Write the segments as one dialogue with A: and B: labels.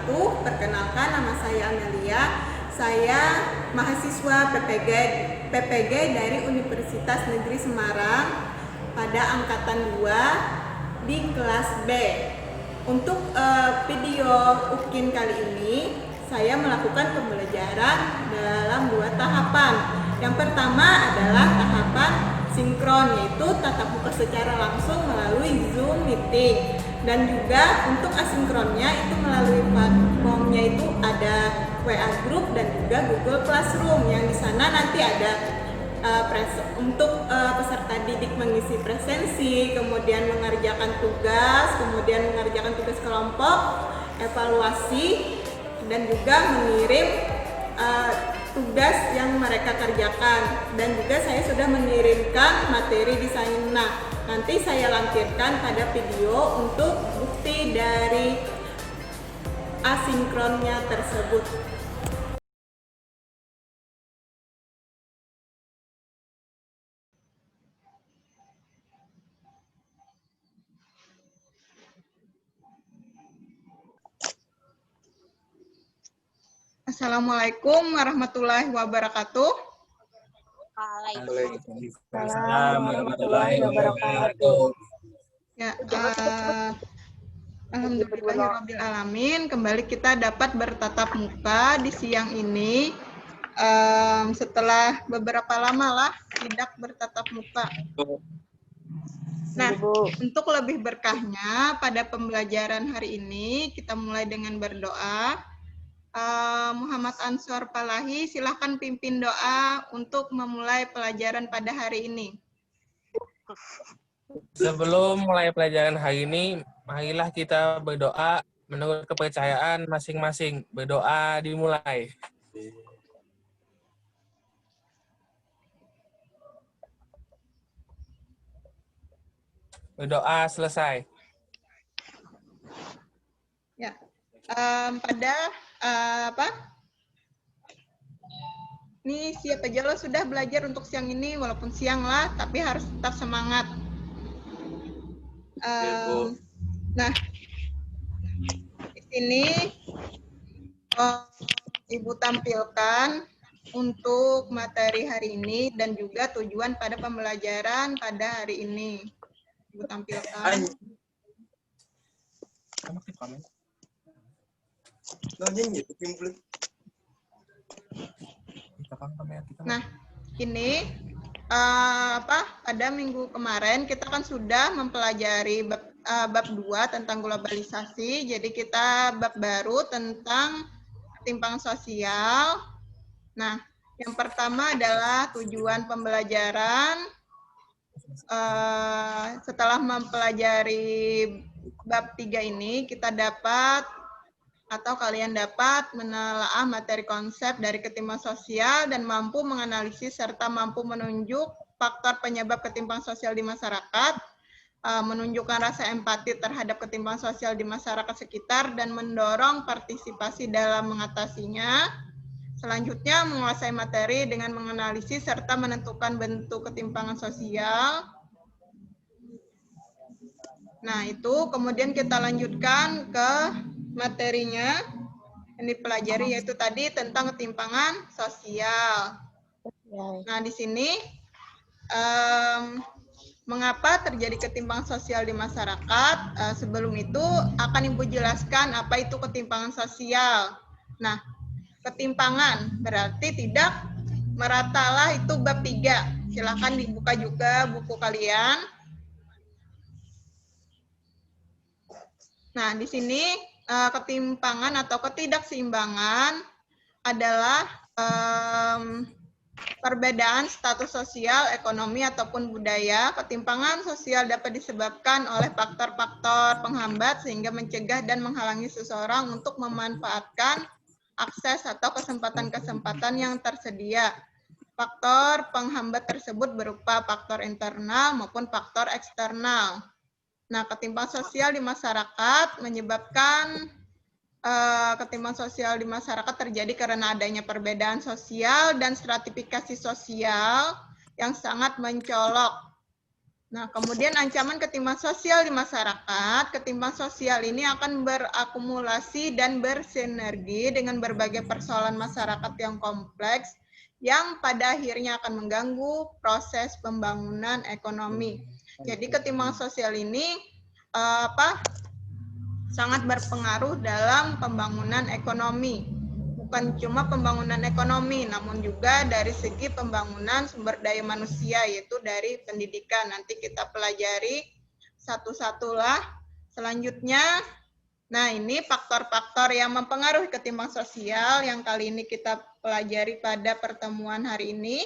A: wabarakatuh. Perkenalkan, nama saya Amelia. Saya mahasiswa PPG dari Universitas Negeri Semarang pada angkatan 2 di kelas B. Untuk video UKIN kali ini, saya melakukan pembelajaran dalam 2 tahapan. Yang pertama adalah tahapan sinkron, yaitu tatap muka secara langsung melalui Zoom meeting. Dan juga untuk asinkronnya itu melalui platformnya itu ada WA Group dan juga Google Classroom, yang di sana nanti ada untuk peserta didik mengisi presensi, kemudian mengerjakan tugas, kemudian mengerjakan tugas kelompok, evaluasi, dan juga mengirim tugas yang mereka kerjakan. Dan juga saya sudah mengirimkan materi desain. Nah, nanti saya lampirkan pada video untuk bukti dari asinkronnya tersebut. Assalamualaikum warahmatullahi wabarakatuh.
B: Waalaikumsalam warahmatullahi wabarakatuh.
A: Ya, alhamdulillahirrabbilalamin, kembali kita dapat bertatap muka di siang ini setelah beberapa lama lah tidak bertatap muka. Nah, untuk lebih berkahnya pada pembelajaran hari ini, kita mulai dengan berdoa. Muhammad Ansor Palahi, silahkan pimpin doa untuk memulai pelajaran pada hari ini.
B: Sebelum mulai pelajaran hari ini, marilah kita berdoa menurut kepercayaan masing-masing. Berdoa dimulai. Berdoa selesai.
A: Ya, pada Ini siapa aja lo sudah belajar untuk siang ini, walaupun siang lah, tapi harus tetap semangat. Nah, di sini Ibu tampilkan untuk materi hari ini dan juga tujuan pada pembelajaran pada hari ini. Ibu tampilkan. Nah, ini pada minggu kemarin kita kan sudah mempelajari bab 2 tentang globalisasi. Jadi kita bab baru tentang ketimpangan sosial. Nah, yang pertama adalah tujuan pembelajaran. Setelah mempelajari bab 3 ini, kita dapat atau kalian dapat menelaah materi konsep dari ketimpangan sosial dan mampu menganalisis serta mampu menunjuk faktor penyebab ketimpangan sosial di masyarakat, menunjukkan rasa empati terhadap ketimpangan sosial di masyarakat sekitar, dan mendorong partisipasi dalam mengatasinya. Selanjutnya, menguasai materi dengan menganalisis serta menentukan bentuk ketimpangan sosial. Nah, itu kemudian kita lanjutkan ke materinya yang dipelajari, yaitu tadi tentang ketimpangan sosial. Nah, di sini mengapa terjadi ketimpangan sosial di masyarakat? Sebelum itu akan Ibu jelaskan apa itu ketimpangan sosial. Nah, ketimpangan berarti tidak meratalah, itu bab 3. Silahkan dibuka juga buku kalian. Nah, di sini ketimpangan atau ketidakseimbangan adalah perbedaan status sosial, ekonomi, ataupun budaya. Ketimpangan sosial dapat disebabkan oleh faktor-faktor penghambat sehingga mencegah dan menghalangi seseorang untuk memanfaatkan akses atau kesempatan-kesempatan yang tersedia. Faktor penghambat tersebut berupa faktor internal maupun faktor eksternal. Nah, ketimpangan sosial di masyarakat menyebabkan ketimpangan sosial di masyarakat terjadi karena adanya perbedaan sosial dan stratifikasi sosial yang sangat mencolok. Nah, kemudian ancaman ketimpangan sosial di masyarakat. Ketimpangan sosial ini akan berakumulasi dan bersinergi dengan berbagai persoalan masyarakat yang kompleks yang pada akhirnya akan mengganggu proses pembangunan ekonomi. Jadi ketimpangan sosial ini sangat berpengaruh dalam pembangunan ekonomi. Bukan cuma pembangunan ekonomi, namun juga dari segi pembangunan sumber daya manusia, yaitu dari pendidikan. Nanti kita pelajari satu-satulah. Selanjutnya, nah ini faktor-faktor yang mempengaruhi ketimpangan sosial yang kali ini kita pelajari pada pertemuan hari ini.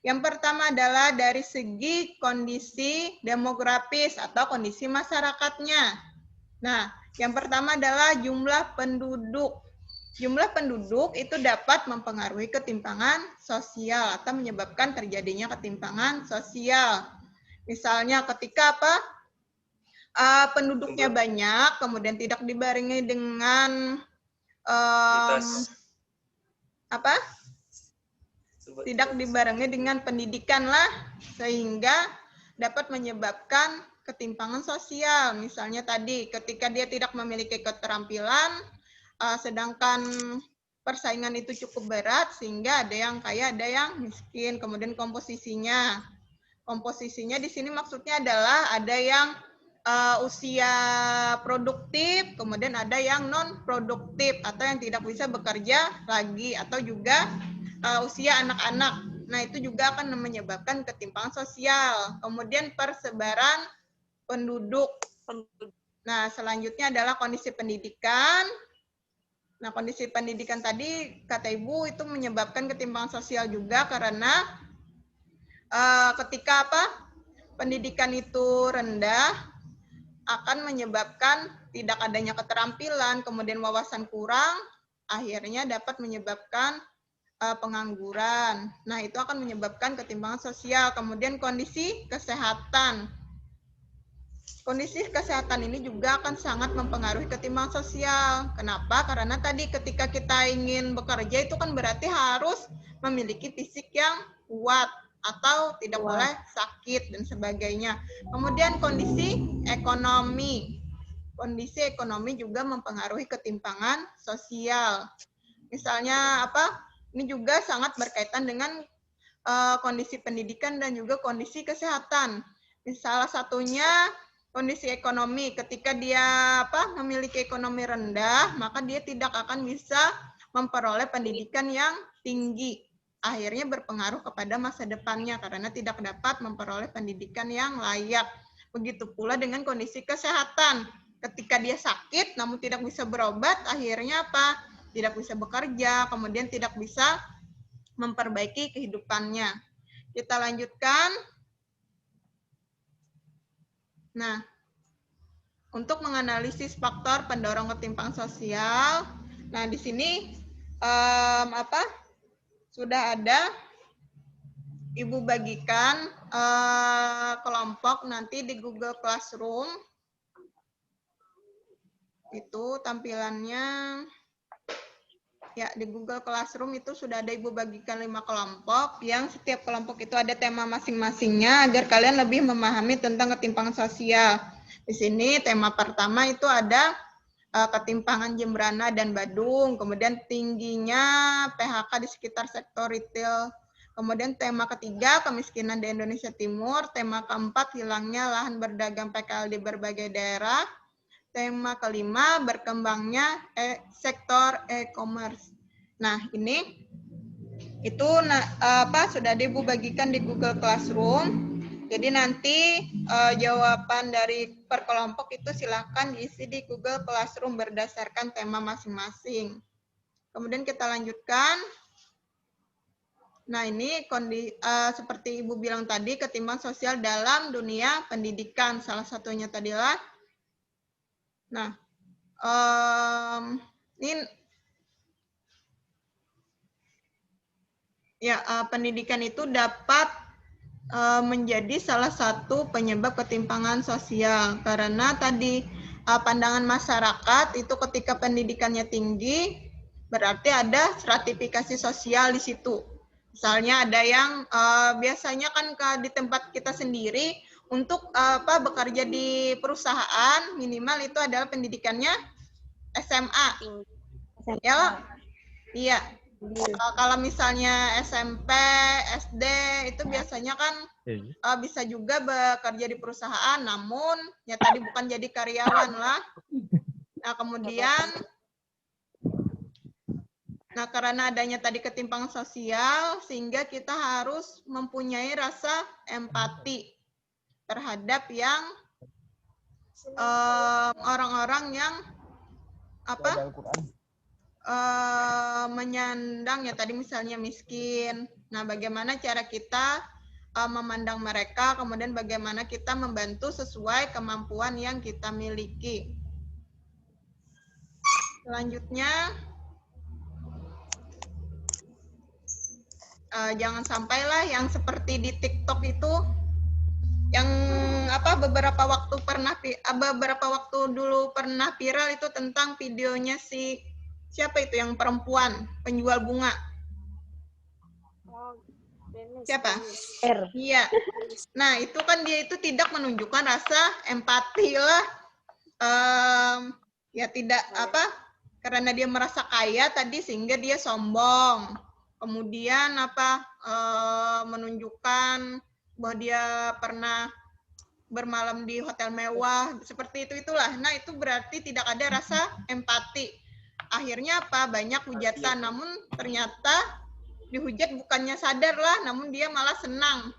A: Yang pertama adalah dari segi kondisi demografis atau kondisi masyarakatnya. Nah, yang pertama adalah jumlah penduduk. Jumlah penduduk itu dapat mempengaruhi ketimpangan sosial atau menyebabkan terjadinya ketimpangan sosial. Misalnya ketika penduduknya banyak, kemudian tidak dibarengi dengan tidak dibarengi dengan pendidikan lah, sehingga dapat menyebabkan ketimpangan sosial. Misalnya tadi ketika dia tidak memiliki keterampilan, sedangkan persaingan itu cukup berat, sehingga ada yang kaya, ada yang miskin. Kemudian komposisinya di sini maksudnya adalah ada yang usia produktif, kemudian ada yang non produktif atau yang tidak bisa bekerja lagi, atau juga usia anak-anak. Nah, itu juga akan menyebabkan ketimpangan sosial. Kemudian persebaran penduduk. Nah, selanjutnya adalah kondisi pendidikan. Nah, kondisi pendidikan tadi, kata Ibu, itu menyebabkan ketimpangan sosial juga karena ketika pendidikan itu rendah, akan menyebabkan tidak adanya keterampilan, kemudian wawasan kurang, akhirnya dapat menyebabkan pengangguran. Nah, itu akan menyebabkan ketimpangan sosial. Kemudian kondisi kesehatan. Kondisi kesehatan ini juga akan sangat mempengaruhi ketimpangan sosial. Kenapa? Karena tadi ketika kita ingin bekerja itu kan berarti harus memiliki fisik yang kuat atau tidak boleh sakit dan sebagainya. Kemudian kondisi ekonomi. Kondisi ekonomi juga mempengaruhi ketimpangan sosial. Misalnya ini juga sangat berkaitan dengan kondisi pendidikan dan juga kondisi kesehatan. Salah satunya kondisi ekonomi. Ketika dia memiliki ekonomi rendah, maka dia tidak akan bisa memperoleh pendidikan yang tinggi. Akhirnya berpengaruh kepada masa depannya karena tidak dapat memperoleh pendidikan yang layak. Begitu pula dengan kondisi kesehatan. Ketika dia sakit namun tidak bisa berobat, akhirnya tidak bisa bekerja, kemudian tidak bisa memperbaiki kehidupannya. Kita lanjutkan. Nah, untuk menganalisis faktor pendorong ketimpangan sosial, nah di sini sudah ada Ibu bagikan kelompok nanti di Google Classroom. Itu tampilannya. Ya, di Google Classroom itu sudah ada Ibu bagikan 5 kelompok, yang setiap kelompok itu ada tema masing-masingnya agar kalian lebih memahami tentang ketimpangan sosial. Di sini tema pertama itu ada ketimpangan Jembrana dan Badung, kemudian tingginya PHK di sekitar sektor retail. Kemudian tema ketiga, kemiskinan di Indonesia Timur. Tema keempat, hilangnya lahan berdagang PKL di berbagai daerah. Tema kelima, berkembangnya sektor e-commerce. Nah, ini itu sudah Ibu bagikan di Google Classroom. Jadi nanti jawaban dari per kelompok itu silakan diisi di Google Classroom berdasarkan tema masing-masing. Kemudian kita lanjutkan. Nah, ini seperti Ibu bilang tadi, ketimpangan sosial dalam dunia pendidikan. Salah satunya tadilah. Nah, ini ya pendidikan itu dapat menjadi salah satu penyebab ketimpangan sosial karena tadi pandangan masyarakat itu ketika pendidikannya tinggi berarti ada stratifikasi sosial di situ. Misalnya ada yang biasanya kan di tempat kita sendiri untuk bekerja di perusahaan minimal itu adalah pendidikannya SMA. Ya, iya. Kalau misalnya SMP, SD itu biasanya kan bisa juga bekerja di perusahaan, namun ya tadi bukan jadi karyawan lah. Nah, kemudian karena adanya tadi ketimpangan sosial, sehingga kita harus mempunyai rasa empati terhadap yang orang-orang yang menyandang ya tadi misalnya miskin. Nah, bagaimana cara kita memandang mereka, kemudian bagaimana kita membantu sesuai kemampuan yang kita miliki. Selanjutnya, jangan sampailah yang seperti di TikTok itu, yang beberapa waktu dulu pernah viral itu tentang videonya si siapa itu yang perempuan penjual bunga. Siapa? Iya. Nah, itu kan dia itu tidak menunjukkan rasa empati lah. Ya tidak karena dia merasa kaya tadi sehingga dia sombong. Kemudian menunjukkan bahwa dia pernah bermalam di hotel mewah, seperti itulah. Nah, itu berarti tidak ada rasa empati. Akhirnya banyak hujatan, namun ternyata dihujat bukannya sadar lah, namun dia malah senang.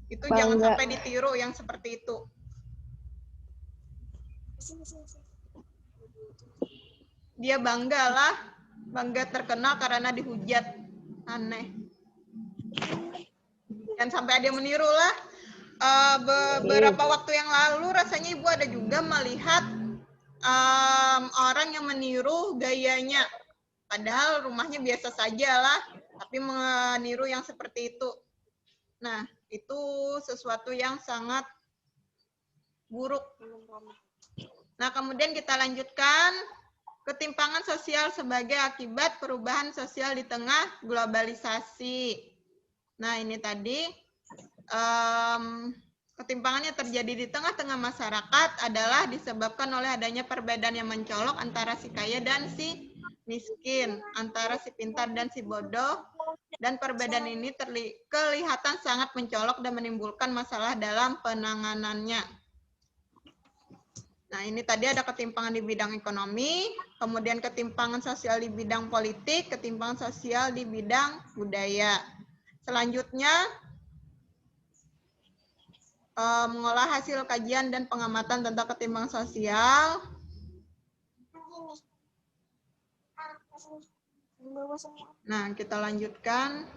A: Itu bangga. Jangan sampai ditiru yang seperti itu. Dia bangga terkenal karena dihujat. Aneh. Dan sampai ada yang meniru lah. Beberapa waktu yang lalu rasanya Ibu ada juga melihat orang yang meniru gayanya. Padahal rumahnya biasa saja lah, tapi meniru yang seperti itu. Nah, itu sesuatu yang sangat buruk. Nah, kemudian kita lanjutkan ketimpangan sosial sebagai akibat perubahan sosial di tengah globalisasi. Nah, ini tadi ketimpangan yang terjadi di tengah-tengah masyarakat adalah disebabkan oleh adanya perbedaan yang mencolok antara si kaya dan si miskin, antara si pintar dan si bodoh, dan perbedaan ini kelihatan sangat mencolok dan menimbulkan masalah dalam penanganannya. Nah, ini tadi ada ketimpangan di bidang ekonomi, kemudian ketimpangan sosial di bidang politik, ketimpangan sosial di bidang budaya. Selanjutnya, mengolah hasil kajian dan pengamatan tentang ketimpangan sosial. Nah, kita lanjutkan.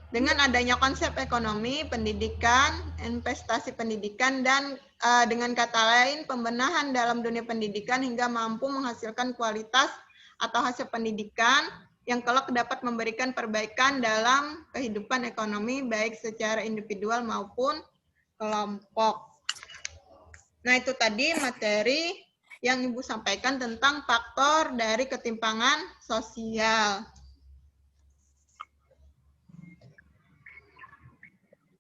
A: Dengan adanya konsep ekonomi, pendidikan, investasi pendidikan, dan dengan kata lain, pembenahan dalam dunia pendidikan hingga mampu menghasilkan kualitas atau hasil pendidikan yang kelak dapat memberikan perbaikan dalam kehidupan ekonomi, baik secara individual maupun kelompok. Nah, itu tadi materi yang Ibu sampaikan tentang faktor dari ketimpangan sosial.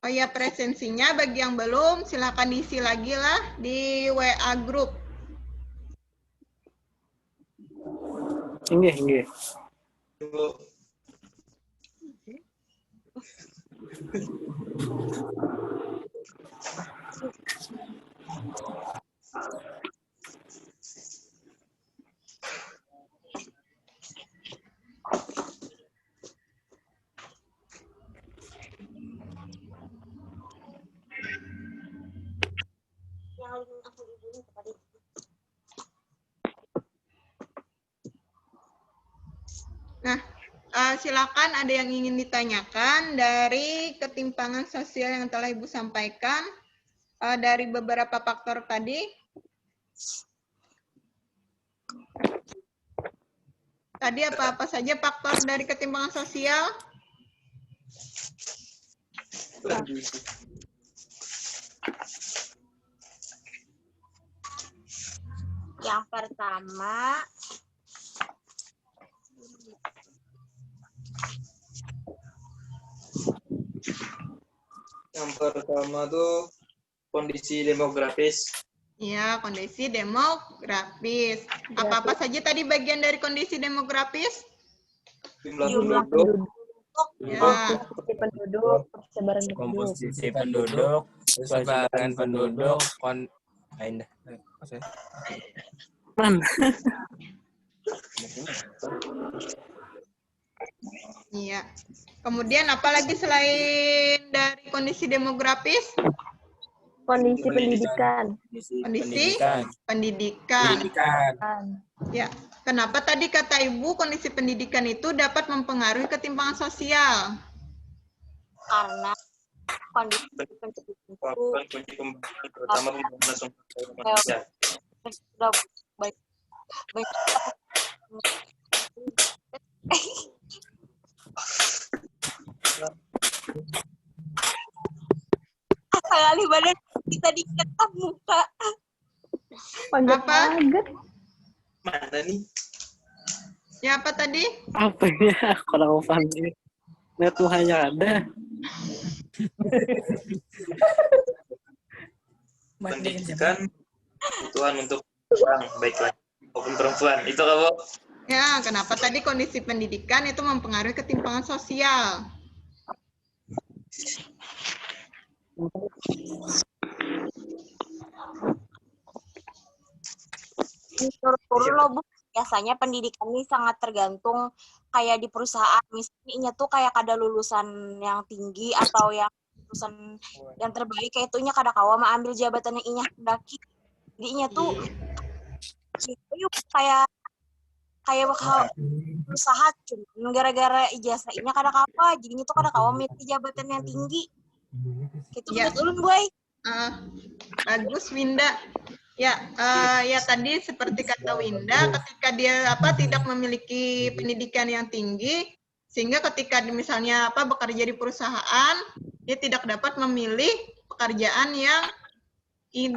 A: Oh ya, presensinya bagi yang belum, silakan diisi lagi lah di WA group.
C: Inggih.
A: Nah, silakan ada yang ingin ditanyakan dari ketimpangan sosial yang telah Ibu sampaikan dari beberapa faktor tadi. Tadi apa-apa saja faktor dari ketimpangan sosial?
D: Yang pertama,
C: tuh kondisi demografis.
A: Iya, kondisi demografis. Apa-apa saja tadi bagian dari kondisi demografis?
C: Jumlah
D: Jumlah
C: penduduk.
A: Ya,
E: Komposisi penduduk, persebaran penduduk.
F: Komposisi penduduk,
B: Persebaran penduduk,
A: iya. Kemudian apalagi selain dari kondisi demografis?
E: Kondisi pendidikan.
A: Kondisi pendidikan.
F: pendidikan.
A: Ya, kenapa tadi kata Ibu kondisi pendidikan itu dapat mempengaruhi ketimpangan sosial?
D: Karena kondisi pendidikan itu
C: Merupakan kunci pembangunan, terutama pembangunan sumber daya manusia.
D: sudah baik baik kali badan kita diketap muka.
E: Panjat
A: Apa?
E: pagar.
C: Mana nih?
A: Ya, apa tadi?
G: Apa ya kalau panggil net hanya ada
C: Pendidikan kebutuhan untuk orang baik laki maupun perempuan. Itu kamu.
A: Ya, kenapa tadi kondisi pendidikan itu mempengaruhi ketimpangan sosial?
D: Turun loh Bu. Biasanya pendidikan ini sangat tergantung kayak di perusahaan. Misalnya tuh kayak kada lulusan yang tinggi atau yang lulusan yang terbaik kayak itunya kada kawa mah ambil jabatan yang inya hendaki. Jadi inya tuh yuk kayak bakal usaha cuma gara-gara ijazah inya kada kawa jadinya tuh kada kawa milih jabatan yang tinggi. Gitu
A: Ya.
D: menurut ulun boy.
A: Bagus, Winda. Ya, ya tadi seperti kata Winda, ketika dia tidak memiliki pendidikan yang tinggi, sehingga ketika misalnya bekerja di perusahaan, dia tidak dapat memilih pekerjaan yang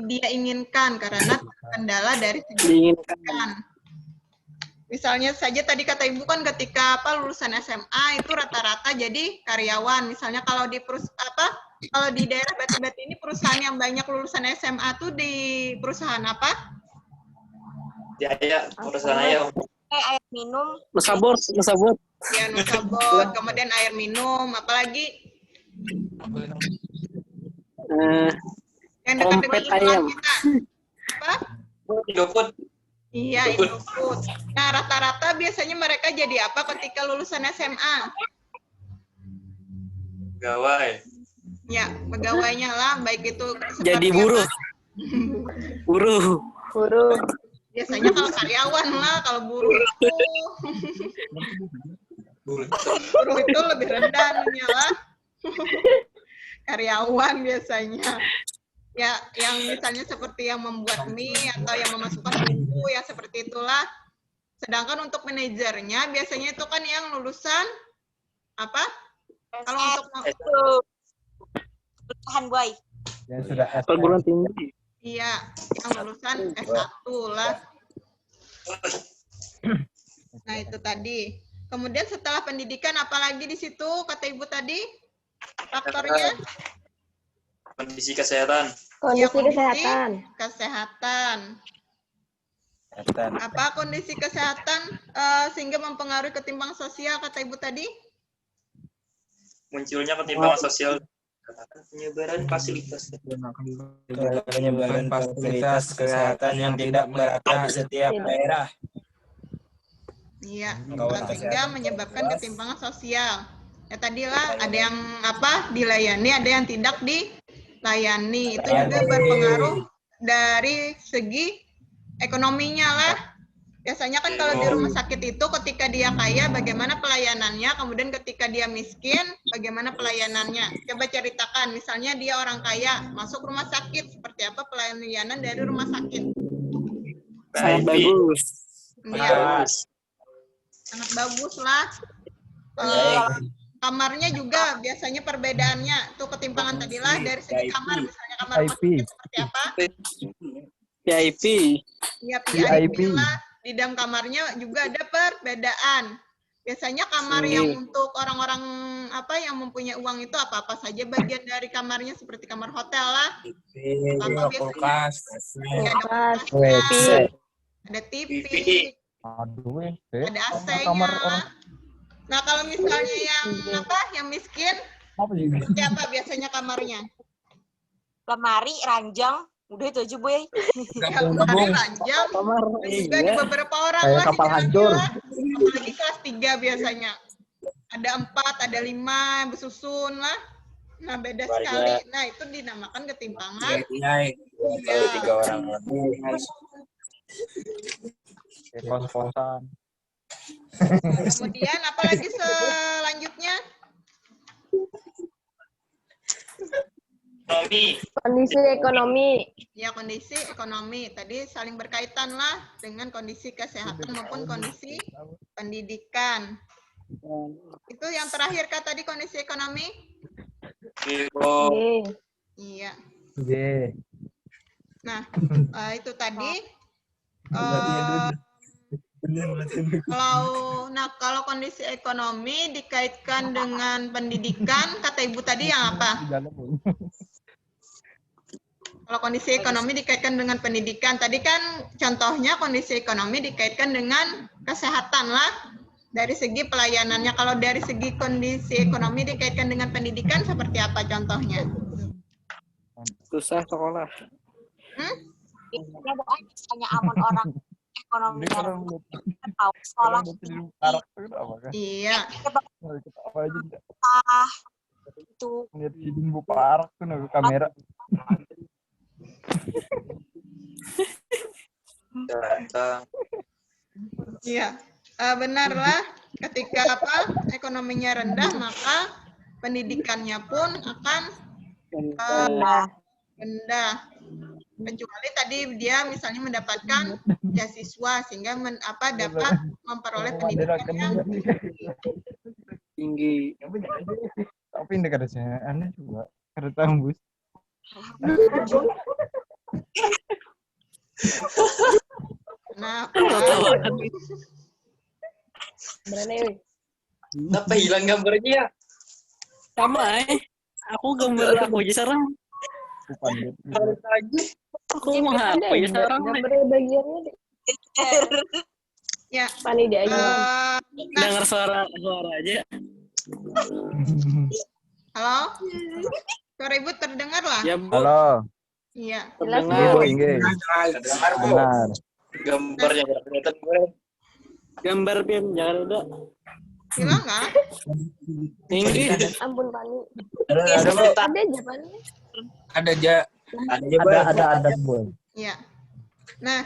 A: dia inginkan karena kendala dari segi pendidikan. Misalnya saja tadi kata Ibu kan ketika lulusan SMA itu rata-rata jadi karyawan. Misalnya kalau di kalau di daerah Bati-Bati ini perusahaan yang banyak lulusan SMA tuh di perusahaan apa?
C: Di Ayah, perusahaan Ayah.
D: Air minum.
G: Nusabot.
A: Ya, Nusabot, kemudian air minum, apalagi yang dekat-dekat
G: Kompet
A: rumah
G: ayam.
A: kita. Apa?
C: Indofood.
A: Iya, Indofood. Nah, rata-rata biasanya mereka jadi apa ketika lulusan SMA?
C: Gawai.
A: Ya, pegawainya lah, baik itu
G: Jadi
A: seperti
G: buruh.
A: apa?
E: Guru.
A: Biasanya kalau karyawan lah, kalau buruh itu lebih rendah lah. Karyawan biasanya. Ya, yang misalnya seperti yang membuat mie atau yang memasukkan bumbu, ya seperti itulah. Sedangkan untuk manajernya biasanya itu kan yang lulusan apa? Kalau untuk
D: Tahan boy.
F: Yang sudah
G: Perguruan tinggi.
A: iya, yang lulusan S1 lah. Nah, itu tadi. Kemudian setelah pendidikan apalagi di situ kata Ibu tadi? Faktornya
C: Kondisi kesehatan.
E: Kondisi
A: kondisi
E: kesehatan.
A: kesehatan. Apa kondisi kesehatan sehingga mempengaruhi ketimpangan sosial kata Ibu tadi?
C: Munculnya ketimpangan sosial. Penyebaran fasilitas.
F: penyebaran fasilitas kesehatan yang tidak merata di setiap daerah.
A: Iya,
F: Kawan
A: sehingga menyebabkan ketimpangan sosial. Ya tadilah ada yang dilayani, ada yang tidak dilayani. Itu juga berpengaruh dari segi ekonominya lah. Biasanya kan kalau di rumah sakit itu ketika dia kaya bagaimana pelayanannya, kemudian ketika dia miskin bagaimana pelayanannya. Coba ceritakan, misalnya dia orang kaya masuk rumah sakit, seperti apa pelayanan dari rumah sakit?
G: Sangat bagus.
A: Iya, sangat bagus lah. Kamarnya juga biasanya perbedaannya, tuh ketimpangan tadilah dari segi kamar, misalnya kamar rumah sakit seperti apa?
G: VIP.
A: Ya, VIP lah. Di dalam kamarnya juga ada perbedaan. Biasanya kamar yang untuk orang-orang yang mempunyai uang itu apa saja bagian dari kamarnya, seperti kamar hotel lah.
B: Ada kulkas.
A: Ya, ada
E: Kulkas,
A: kulkasnya,
E: TV.
A: ada TV,
H: Aduh,
A: ada AC-nya.
H: kamar orang
A: Nah, kalau misalnya yang miskin,
H: apa sih?
A: seperti apa biasanya kamarnya?
D: Lemari, ranjang, udah itu aja boy.
A: Ya, lemari, ranjang,
G: Kamar,
A: dan juga di
G: iya.
A: beberapa orang
H: Kayak
A: lah
H: kapal
A: di
H: hancur.
A: dalamnya lah. Apalagi kelas 3 biasanya. Ada 4, ada 5, bersusun lah. Nah, beda sekali. Nah, itu dinamakan ketimpangan.
B: Iya.
C: Kalau 3 orang.
H: Kos-kosan.
A: Kemudian apalagi selanjutnya?
E: Kondisi ekonomi.
A: Ya, kondisi ekonomi. Tadi saling berkaitan lah dengan kondisi kesehatan maupun kondisi pendidikan. Itu yang terakhir Kak tadi, kondisi ekonomi?
E: Oke.
A: Iya.
H: Oke.
A: Nah, itu tadi. Kalau kondisi ekonomi dikaitkan dengan pendidikan, kata Ibu tadi yang apa? Kalau kondisi ekonomi dikaitkan dengan pendidikan, tadi kan contohnya kondisi ekonomi dikaitkan dengan kesehatan lah. Dari segi pelayanannya, kalau dari segi kondisi ekonomi dikaitkan dengan pendidikan, seperti apa contohnya?
G: Susah sekolah.
D: Biasanya doa misalnya amun orang ekonomi
H: Ini orang
D: tahu sekolah
H: Arab itu kenapa kan?
A: Iya.
H: Apa aja enggak?
D: itu
H: Lihat hidung Bu Parak tuh ke kamera.
A: Iya. Benarlah ketika ekonominya rendah, maka pendidikannya pun akan rendah. Kecuali tadi dia misalnya mendapatkan beasiswa sehingga dapat memperoleh pendidikan yang
G: Tinggi.
H: Tapi ini kadang aneh juga. Kada tembus.
A: kenapa?
E: Berani, weh.
C: Kenapa hilang gambarnya?
G: Sama Aku gambar aku aja sekarang.
H: Pandit.
G: Aku mau apa ya sekarang?
E: Gambarnya bagiannya deh.
A: Ya.
E: Pani dia aja.
G: Dengar suara aja.
A: Halo? Suara Ibu terdengar lah?
G: Ya, Bu.
H: Halo.
A: Iya.
E: Jelas,
G: Terdengar.
E: Bu.
H: Inggih. Benar.
C: Gambarnya nggak kelihatan gue.
G: Gambar Pin, jangan udah.
A: Hilang nggak?
G: Tinggi.
E: Ampun, Pani.
B: Ada
E: Ada aja, Pani.
B: Ada aja.
H: Ada Bu.
A: Iya. Nah,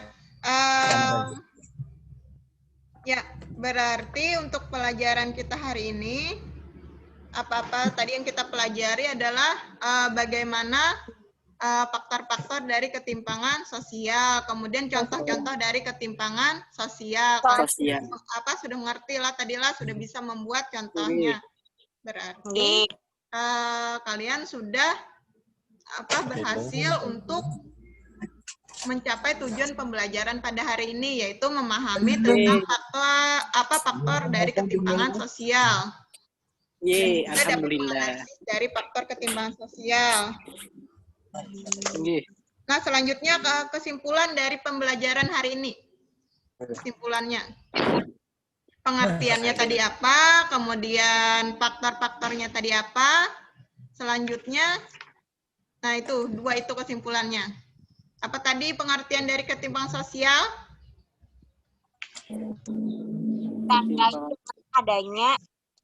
A: ya berarti untuk pelajaran kita hari ini apa-apa tadi yang kita pelajari adalah bagaimana faktor-faktor dari ketimpangan sosial, kemudian contoh-contoh dari ketimpangan sosial. Kalau sudah mengerti lah tadilah, sudah bisa membuat contohnya. Berarti kalian sudah berhasil untuk mencapai tujuan pembelajaran pada hari ini, yaitu memahami tentang faktor dari ketimpangan sosial.
G: Yeay,
A: Kita dapat
G: alhamdulillah.
A: menganalisis dari faktor ketimpangan sosial.
G: Tinggi.
A: Nah, selanjutnya kesimpulan dari pembelajaran hari ini. Kesimpulannya. Pengertiannya tadi apa, kemudian faktor-faktornya tadi apa. Selanjutnya, nah itu, 2 itu kesimpulannya. Apa tadi pengertian dari ketimpangan sosial?
D: adanya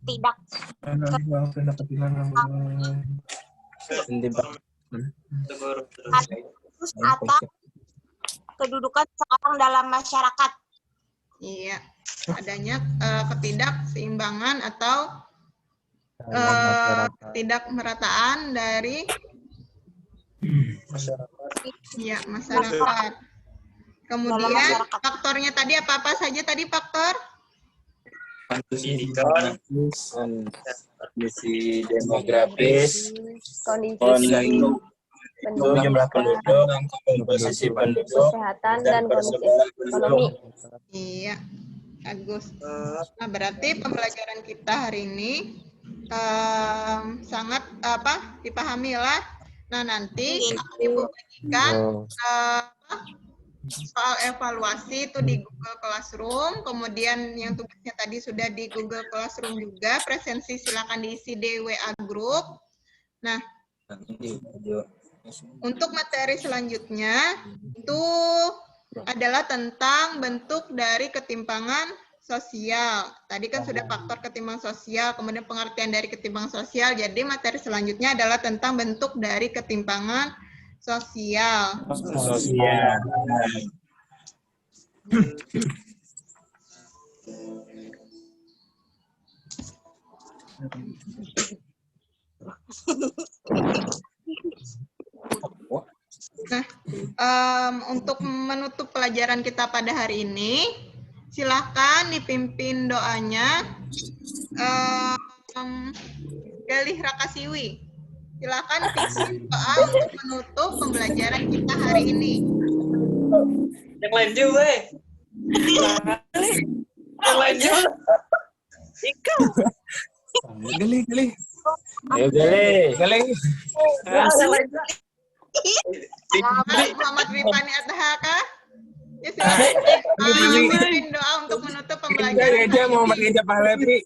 D: tidak terus atau kedudukan seseorang dalam masyarakat.
A: Iya, adanya ketidakseimbangan atau ketidakmerataan dari masyarakat. Kemudian faktornya tadi apa saja tadi faktor?
C: Pendidikan,
F: kondisi demografis,
E: kondisi
F: jumlah penduduk, komposisi penduduk,
E: kesehatan dan kondisi ekonomi.
A: Iya, bagus. Nah, berarti pembelajaran kita hari ini sangat dipahami lah. Nah, nanti akan Ibu bagikan soal evaluasi itu di Google Classroom, kemudian yang tugasnya tadi sudah di Google Classroom juga, presensi silakan diisi di WA Group. Nah, untuk materi selanjutnya itu adalah tentang bentuk dari ketimpangan sosial. Tadi kan sudah faktor ketimpangan sosial, kemudian pengertian dari ketimpangan sosial. Jadi materi selanjutnya adalah tentang bentuk dari ketimpangan sosial. Nah, untuk menutup pelajaran kita pada hari ini, silakan dipimpin doanya Galih Rakasiwi. Silakan pimpin doa untuk menutup pembelajaran kita hari ini.
C: Yang lain juga. Yang lain juga.
B: Geli.
F: Ayo Geli.
A: Muhammad Wipani Adhaka. Ya, silakan pimpin doa untuk menutup pembelajaran.
B: Dia mau mengeja Pahlavi.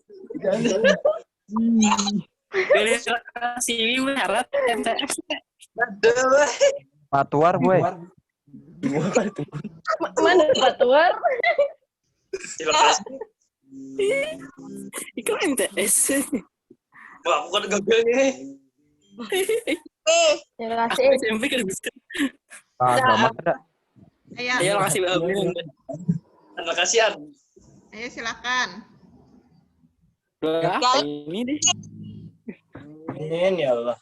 G: Dari kasih syarat MTS.
H: Patuar, boy.
E: Mana patuar?
C: Terima kasih.
G: Itu MTS.
C: Wah, bukan gagal nih.
E: Terima kasih.
G: SMP kan bisa.
H: Ada.
G: Ayo kasih
C: Terima kasih, An.
A: Ayo silakan.
G: Ini deh.
F: Amin ya Allah.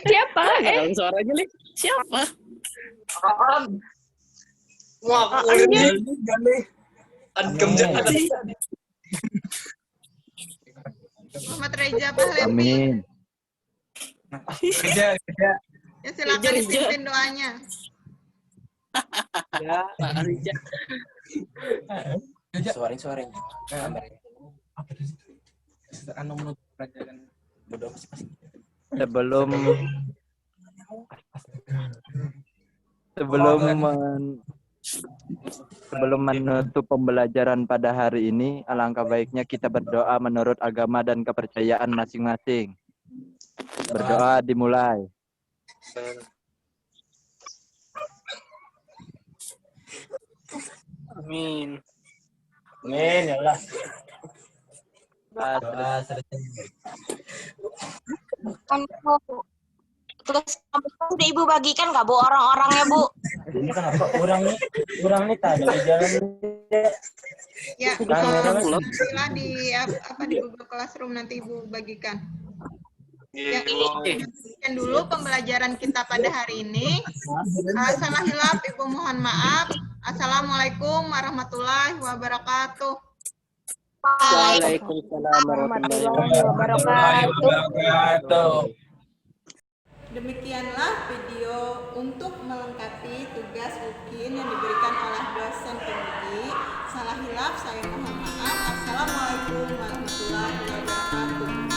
E: Siapa?
G: Dalam suara aja, Li. Siapa?
C: An. Wah, ini An kemenjangan.
A: Muhammad Reza Pahlavi.
H: Amin.
B: Kerja.
A: Ya, silakan dipimpin doanya.
G: Ya, Pak Arija.
F: Suaring.
B: Anu menutup pelajaran berdoa masing-masing.
H: Sebelum menutup pembelajaran pada hari ini, alangkah baiknya kita berdoa menurut agama dan kepercayaan masing-masing. Berdoa dimulai.
G: Amin.
F: Amin ya Allah.
D: Tugas kampus udah Ibu bagikan nggak, Bu, orang-orangnya, Bu?
F: Ini kenapa kurang nih tadi jalan.
A: Ya, nantilah di Google Classroom nanti Ibu bagikan. Yang ini bagikan dulu pembelajaran kita pada hari ini. Salah hilaf, Ibu mohon maaf. Assalamualaikum warahmatullahi wabarakatuh.
G: Waalaikumsalam warahmatullahi
B: wabarakatuh.
A: Demikianlah video untuk melengkapi tugas UKIN yang diberikan oleh dosen pembimbing. Salah hilaf, saya mohon maaf. Assalamualaikum warahmatullahi wabarakatuh.